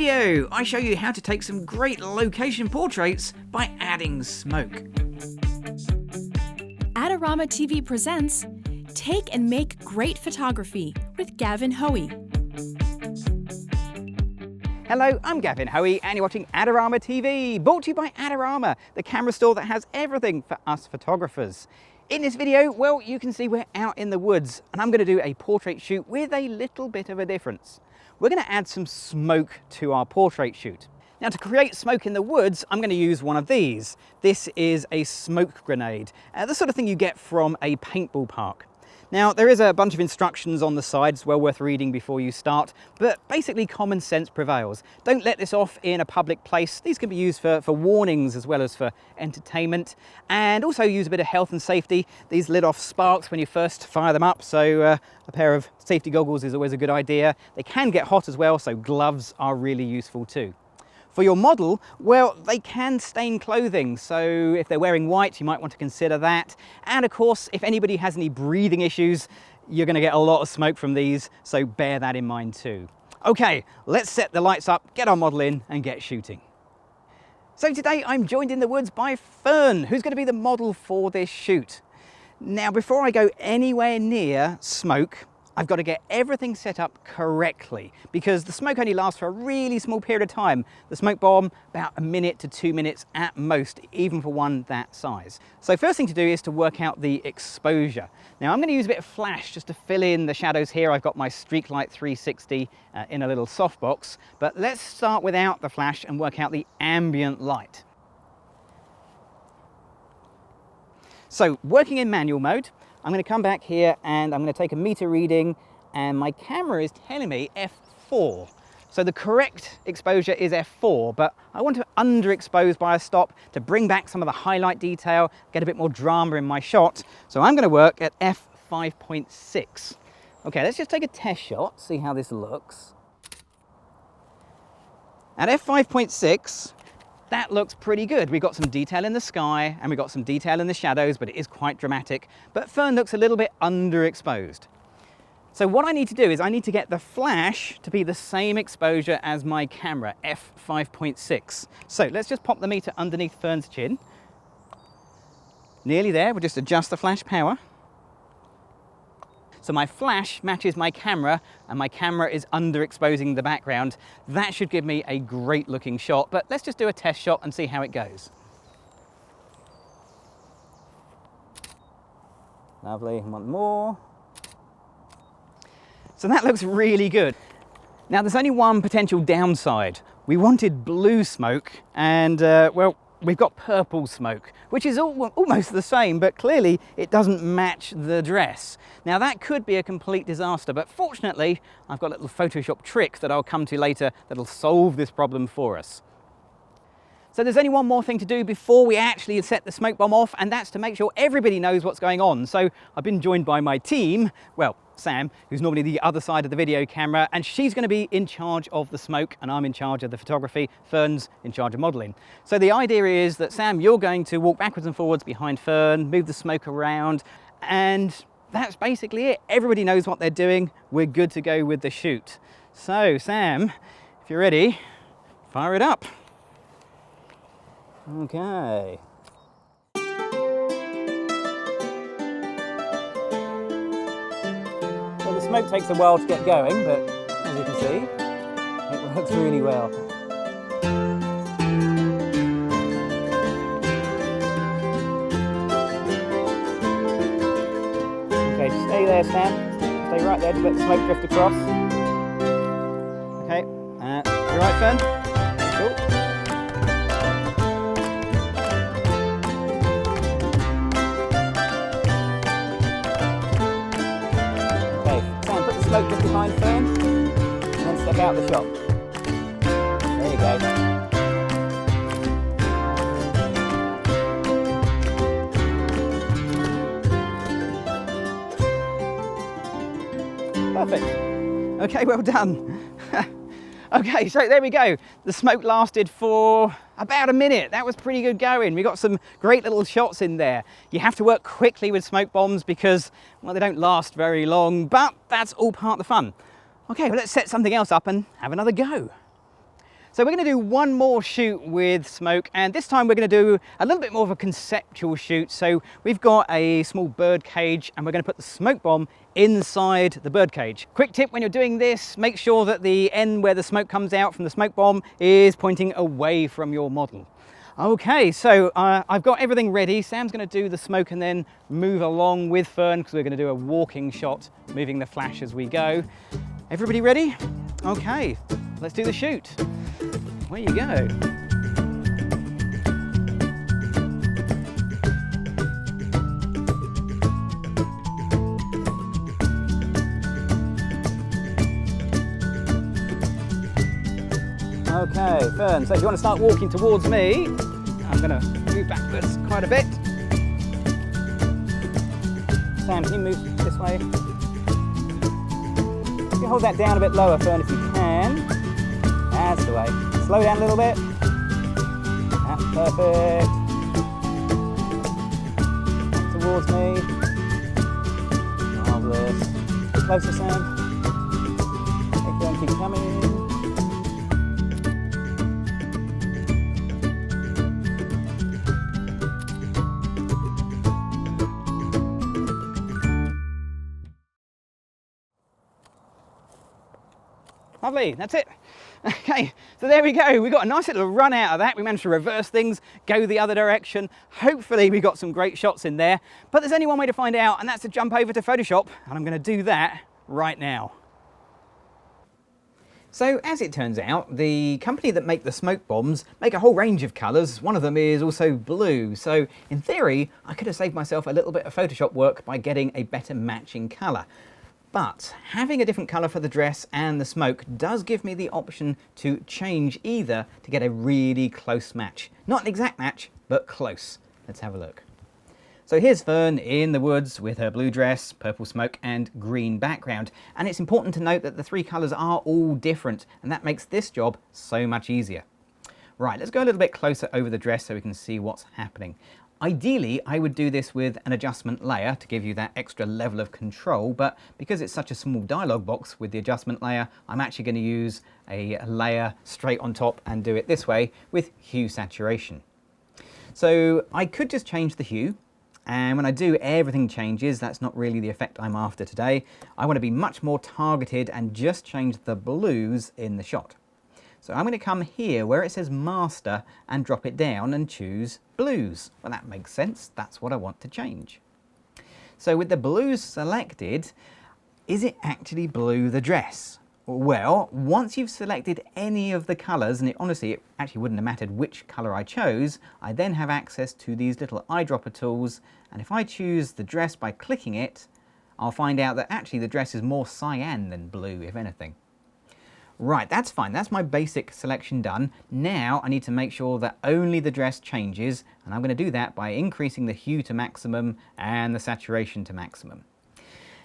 video, I show you how to take some great location portraits by adding smoke. Adorama TV presents Take and Make Great Photography with Gavin Hoey. Hello, I'm Gavin Hoey and you're watching Adorama TV, brought to you by Adorama, the camera store that has everything for us photographers. In this video, well, you can see we're out in the woods and I'm going to do a portrait shoot with a little bit of a difference. We're going to add some smoke to our portrait shoot. Now, to create smoke in the woods, I'm going to use one of these. This is a smoke grenade, the sort of thing you get from a paintball park. Now, there is a bunch of instructions on the sides, well worth reading before you start, but basically common sense prevails. Don't let this off in a public place. These can be used for warnings as well as for entertainment, and also use a bit of health and safety. These let off sparks when you first fire them up, so a pair of safety goggles is always a good idea. They can get hot as well, so gloves are really useful too. For your model, well, they can stain clothing, so if they're wearing white, you might want to consider that. And of course, if anybody has any breathing issues, you're going to get a lot of smoke from these, so bear that in mind too. Okay, let's set the lights up, get our model in, and get shooting. So today I'm joined in the woods by Fern, who's going to be the model for this shoot. Now, before I go anywhere near smoke, I've got to get everything set up correctly because the smoke only lasts for a really small period of time. The smoke bomb, about a minute to 2 minutes at most, even for one that size. So first thing to do is to work out the exposure. Now I'm going to use a bit of flash just to fill in the shadows here. I've got my StreakLight 360 in a little softbox, but let's start without the flash and work out the ambient light. So working in manual mode, I'm going to come back here and I'm going to take a meter reading and my camera is telling me f4. So the correct exposure is f4, but I want to underexpose by a stop to bring back some of the highlight detail, get a bit more drama in my shot. So I'm going to work at f5.6. Okay, let's just take a test shot, see how this looks. At f5.6, that looks pretty good. We've got some detail in the sky and we've got some detail in the shadows, but it is quite dramatic. But Fern looks a little bit underexposed. So what I need to do is I need to get the flash to be the same exposure as my camera, f5.6. So let's just pop the meter underneath Fern's chin. Nearly there, we'll just adjust the flash power. So my flash matches my camera and my camera is underexposing the background. That should give me a great looking shot, but let's just do a test shot and see how it goes. Lovely, one more. So that looks really good. Now there's only one potential downside. We wanted blue smoke and well, we've got purple smoke, which is almost the same, but clearly it doesn't match the dress. Now that could be a complete disaster, but fortunately, I've got a little Photoshop trick that I'll come to later that'll solve this problem for us. So there's only one more thing to do before we actually set the smoke bomb off, and that's to make sure everybody knows what's going on. So I've been joined by my team, well, Sam, who's normally the other side of the video camera, and she's going to be in charge of the smoke and I'm in charge of the photography. Fern's in charge of modeling. So the idea is that Sam, you're going to walk backwards and forwards behind Fern, move the smoke around, and that's basically it. Everybody knows what they're doing. We're good to go with the shoot. So Sam, if you're ready, fire it up. Okay. Well, the smoke takes a while to get going, but as you can see, it works really well. Okay, just stay there, Sam. Stay right there, just let the smoke drift across. Okay, you right, Fern? Cool. Smoke just behind Fern, and then step out the shot. There you go. Perfect. Okay, well done. Okay, so there we go. The smoke lasted for about a minute. That was pretty good going. We got some great little shots in there. You have to work quickly with smoke bombs because, well, they don't last very long, but that's all part of the fun. Okay, well, let's set something else up and have another go. So we're going to do one more shoot with smoke, and this time we're going to do a little bit more of a conceptual shoot. So we've got a small bird cage and we're going to put the smoke bomb inside the bird cage. Quick tip when you're doing this, make sure that the end where the smoke comes out from the smoke bomb is pointing away from your model. Okay, so I've got everything ready. Sam's going to do the smoke and then move along with Fern because we're going to do a walking shot, moving the flash as we go. Everybody ready? Okay, let's do the shoot. Where you go. Okay, Fern, so if you want to start walking towards me, I'm going to move backwards quite a bit. Sam, can you move this way? You hold that down a bit lower, Fern, if you can. That's the way. Slow down a little bit. That's perfect. Back towards me. Marvellous. Closer, Sam. Keep coming. Lovely, that's it. Okay, so there we go. We got a nice little run out of that. We managed to reverse things, go the other direction. Hopefully we got some great shots in there, but there's only one way to find out, and that's to jump over to Photoshop, and I'm going to do that right now. So as it turns out, the company that make the smoke bombs make a whole range of colours. One of them is also blue. So in theory, I could have saved myself a little bit of Photoshop work by getting a better matching colour. But having a different colour for the dress and the smoke does give me the option to change either to get a really close match. Not an exact match, but close. Let's have a look. So here's Fern in the woods with her blue dress, purple smoke and green background. And it's important to note that the three colours are all different, and that makes this job so much easier. Right, let's go a little bit closer over the dress so we can see what's happening. Ideally, I would do this with an adjustment layer to give you that extra level of control, but because it's such a small dialog box with the adjustment layer, I'm actually going to use a layer straight on top and do it this way with hue saturation. So I could just change the hue, and when I do, everything changes. That's not really the effect I'm after today. I want to be much more targeted and just change the blues in the shot. So I'm going to come here where it says master and drop it down and choose blues. Well, that makes sense. That's what I want to change. So with the blues selected, is it actually blue the dress? Well, once you've selected any of the colours, and it actually wouldn't have mattered which colour I chose, I then have access to these little eyedropper tools, and if I choose the dress by clicking it, I'll find out that actually the dress is more cyan than blue, if anything. Right, that's fine. That's my basic selection done. Now I need to make sure that only the dress changes, and I'm going to do that by increasing the hue to maximum and the saturation to maximum.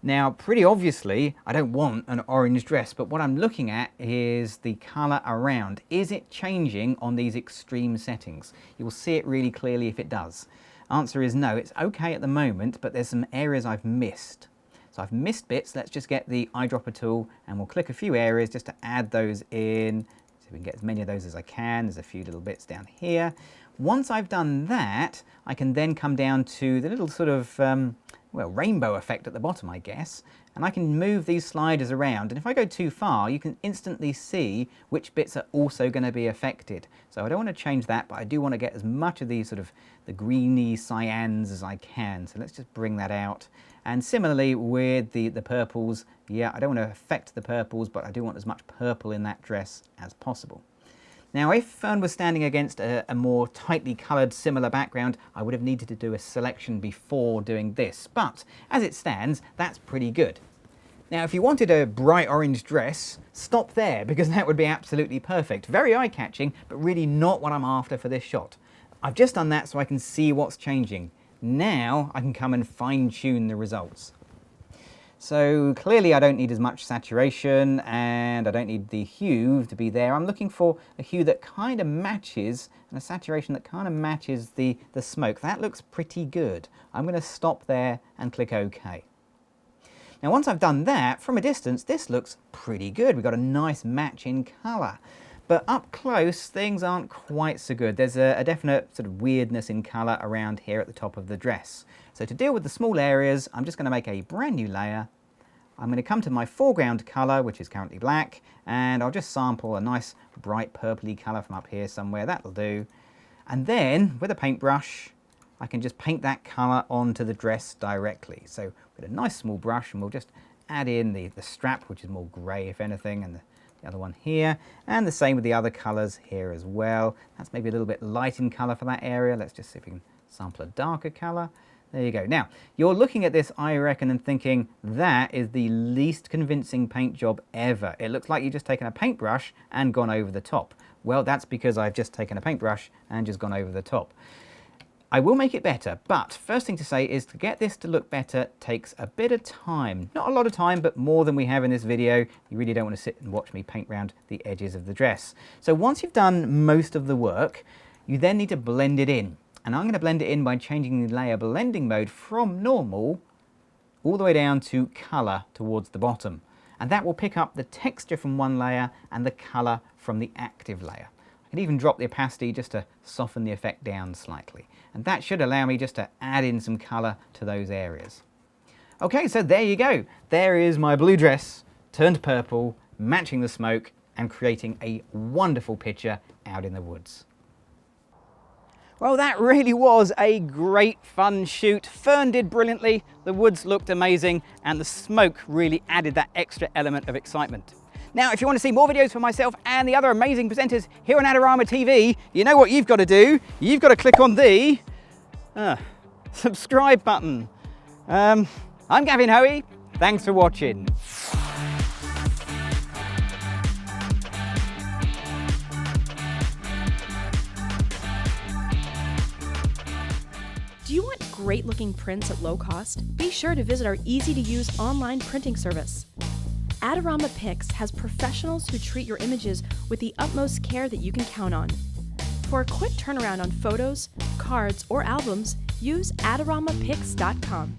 Now, pretty obviously, I don't want an orange dress, but what I'm looking at is the colour around. Is it changing on these extreme settings? You will see it really clearly if it does. Answer is no, it's okay at the moment, but there's some areas I've missed. So I've missed bits. Let's just get the eyedropper tool and we'll click a few areas just to add those in so we can get as many of those as I can. There's a few little bits down here. Once I've done that, I can then come down to the little sort of, well, rainbow effect at the bottom, I guess, and I can move these sliders around. And if I go too far, you can instantly see which bits are also going to be affected. So I don't want to change that, but I do want to get as much of these sort of the greeny cyans as I can. So let's just bring that out. And similarly with the purples, yeah, I don't want to affect the purples, but I do want as much purple in that dress as possible. Now, if Fern was standing against a more tightly coloured similar background, I would have needed to do a selection before doing this. But as it stands, that's pretty good. Now, if you wanted a bright orange dress, stop there, because that would be absolutely perfect. Very eye-catching, but really not what I'm after for this shot. I've just done that so I can see what's changing. Now I can come and fine-tune the results. So clearly I don't need as much saturation and I don't need the hue to be there. I'm looking for a hue that kind of matches and a saturation that kind of matches the smoke. That looks pretty good. I'm going to stop there and click OK. Now once I've done that, from a distance this looks pretty good. We've got a nice match in colour. But up close, things aren't quite so good. There's a definite sort of weirdness in colour around here at the top of the dress. So to deal with the small areas, I'm just going to make a brand new layer. I'm going to come to my foreground colour, which is currently black, and I'll just sample a nice bright purpley colour from up here somewhere. That'll do. And then, with a paintbrush, I can just paint that colour onto the dress directly. So with a nice small brush, and we'll just add in the strap, which is more grey if anything, and the other one here, and the same with the other colours here as well. That's maybe a little bit light in colour for that area. Let's just see if we can sample a darker colour. There you go. Now, you're looking at this, I reckon, and thinking, that is the least convincing paint job ever. It looks like you've just taken a paintbrush and gone over the top. Well, that's because I've just taken a paintbrush and just gone over the top. I will make it better, but first thing to say is to get this to look better takes a bit of time. Not a lot of time, but more than we have in this video. You really don't want to sit and watch me paint around the edges of the dress. So once you've done most of the work, you then need to blend it in. And I'm going to blend it in by changing the layer blending mode from normal all the way down to colour towards the bottom. And that will pick up the texture from one layer and the colour from the active layer. I can even drop the opacity just to soften the effect down slightly. And that should allow me just to add in some colour to those areas. Okay, so there you go. There is my blue dress turned purple, matching the smoke and creating a wonderful picture out in the woods. Well, that really was a great fun shoot. Fern did brilliantly, the woods looked amazing, and the smoke really added that extra element of excitement. Now, if you want to see more videos from myself and the other amazing presenters here on Adorama TV, you know what you've got to do. You've got to click on the subscribe button. I'm Gavin Hoey. Thanks for watching. Do you want great looking prints at low cost? Be sure to visit our easy to use online printing service. Adorama Pix has professionals who treat your images with the utmost care that you can count on. For a quick turnaround on photos, cards, or albums, use AdoramaPix.com.